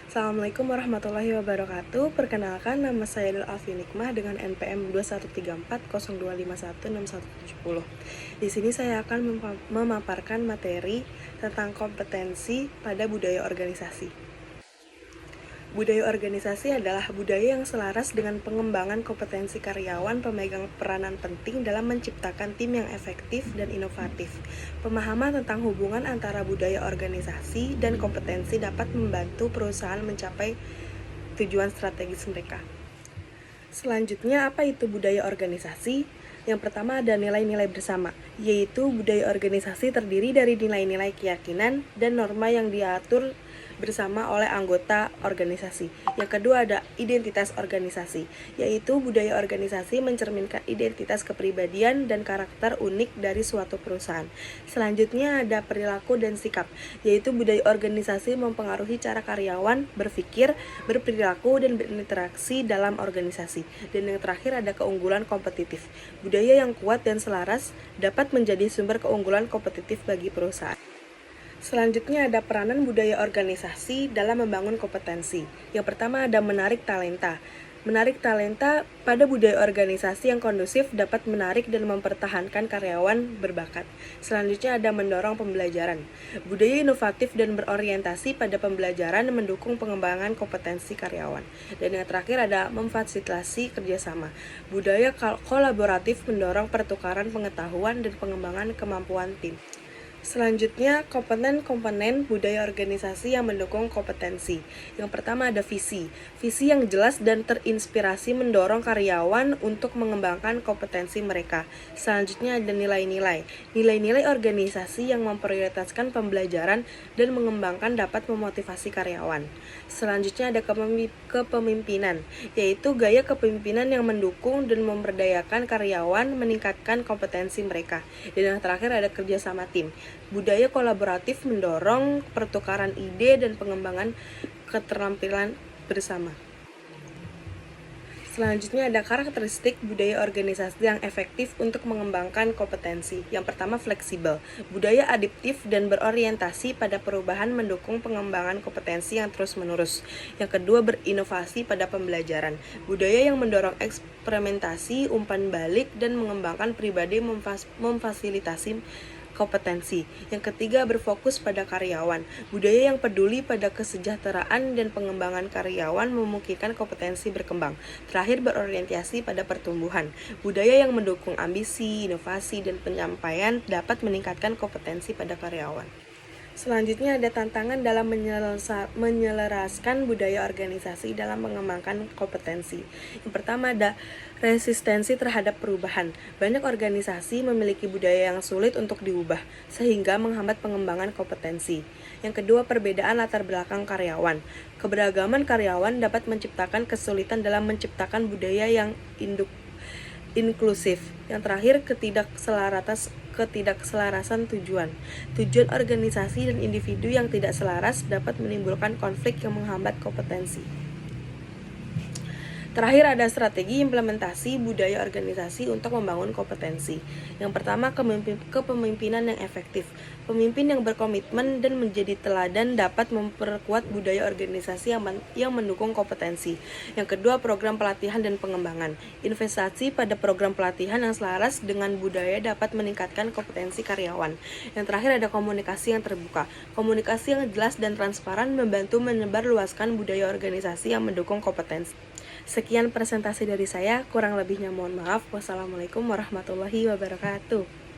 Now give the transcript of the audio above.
Assalamualaikum warahmatullahi wabarakatuh. Perkenalkan, nama saya Del Alfi Nikmah dengan NPM 213402516170. Di sini saya akan memaparkan materi tentang kompetensi pada budaya organisasi. Budaya organisasi adalah budaya yang selaras dengan pengembangan kompetensi karyawan pemegang peranan penting dalam menciptakan tim yang efektif dan inovatif. Pemahaman tentang hubungan antara budaya organisasi dan kompetensi dapat membantu perusahaan mencapai tujuan strategis mereka. Selanjutnya, apa itu budaya organisasi? Yang pertama ada nilai-nilai bersama, yaitu budaya organisasi terdiri dari nilai-nilai keyakinan dan norma yang diatur bersama oleh anggota organisasi. Yang kedua ada identitas organisasi, yaitu budaya organisasi mencerminkan identitas kepribadian dan karakter unik dari suatu perusahaan. Selanjutnya ada perilaku dan sikap, yaitu budaya organisasi mempengaruhi cara karyawan berpikir, berperilaku, dan berinteraksi dalam organisasi. Dan yang terakhir ada keunggulan kompetitif. Budaya yang kuat dan selaras dapat menjadi sumber keunggulan kompetitif bagi perusahaan. Selanjutnya ada peranan budaya organisasi dalam membangun kompetensi. Yang pertama ada menarik talenta. Menarik talenta pada budaya organisasi yang kondusif dapat menarik dan mempertahankan karyawan berbakat. Selanjutnya ada mendorong pembelajaran. Budaya inovatif dan berorientasi pada pembelajaran mendukung pengembangan kompetensi karyawan. Dan yang terakhir ada memfasilitasi kerjasama. Budaya kolaboratif mendorong pertukaran pengetahuan dan pengembangan kemampuan tim. Selanjutnya, komponen-komponen budaya organisasi yang mendukung kompetensi. Yang pertama ada visi. Visi yang jelas dan terinspirasi mendorong karyawan untuk mengembangkan kompetensi mereka. Selanjutnya ada nilai-nilai. Nilai-nilai organisasi yang memprioritaskan pembelajaran dan mengembangkan dapat memotivasi karyawan. Selanjutnya ada kepemimpinan, yaitu gaya kepemimpinan yang mendukung dan memberdayakan karyawan meningkatkan kompetensi mereka. Dan yang terakhir ada kerjasama tim. Budaya kolaboratif mendorong pertukaran ide dan pengembangan keterampilan bersama. Selanjutnya ada karakteristik budaya organisasi yang efektif untuk mengembangkan kompetensi. Yang pertama fleksibel. Budaya adaptif dan berorientasi pada perubahan mendukung pengembangan kompetensi yang terus-menerus. Yang kedua berinovasi pada pembelajaran. Budaya yang mendorong eksperimentasi, umpan balik, dan mengembangkan pribadi memfasilitasi kompetensi. Yang ketiga berfokus pada karyawan. Budaya yang peduli pada kesejahteraan dan pengembangan karyawan memungkinkan kompetensi berkembang. Terakhir berorientasi pada pertumbuhan. Budaya yang mendukung ambisi, inovasi, dan penyampaian dapat meningkatkan kompetensi pada karyawan. Selanjutnya ada tantangan dalam menyelaraskan budaya organisasi dalam mengembangkan kompetensi. Yang pertama ada resistensi terhadap perubahan. Banyak organisasi memiliki budaya yang sulit untuk diubah, sehingga menghambat pengembangan kompetensi. Yang kedua, perbedaan latar belakang karyawan. Keberagaman karyawan dapat menciptakan kesulitan dalam menciptakan budaya yang inklusif. Yang terakhir, ketidakselarasan tujuan. Tujuan organisasi dan individu yang tidak selaras dapat menimbulkan konflik yang menghambat kompetensi. Terakhir ada strategi implementasi budaya organisasi untuk membangun kompetensi. Yang pertama, kepemimpinan yang efektif. Pemimpin yang berkomitmen dan menjadi teladan dapat memperkuat budaya organisasi yang mendukung kompetensi. Yang kedua, program pelatihan dan pengembangan. Investasi pada program pelatihan yang selaras dengan budaya dapat meningkatkan kompetensi karyawan. Yang terakhir ada komunikasi yang terbuka. Komunikasi yang jelas dan transparan membantu menyebarluaskan budaya organisasi yang mendukung kompetensi. Sekian presentasi dari saya, kurang lebihnya mohon maaf. Wassalamualaikum warahmatullahi wabarakatuh.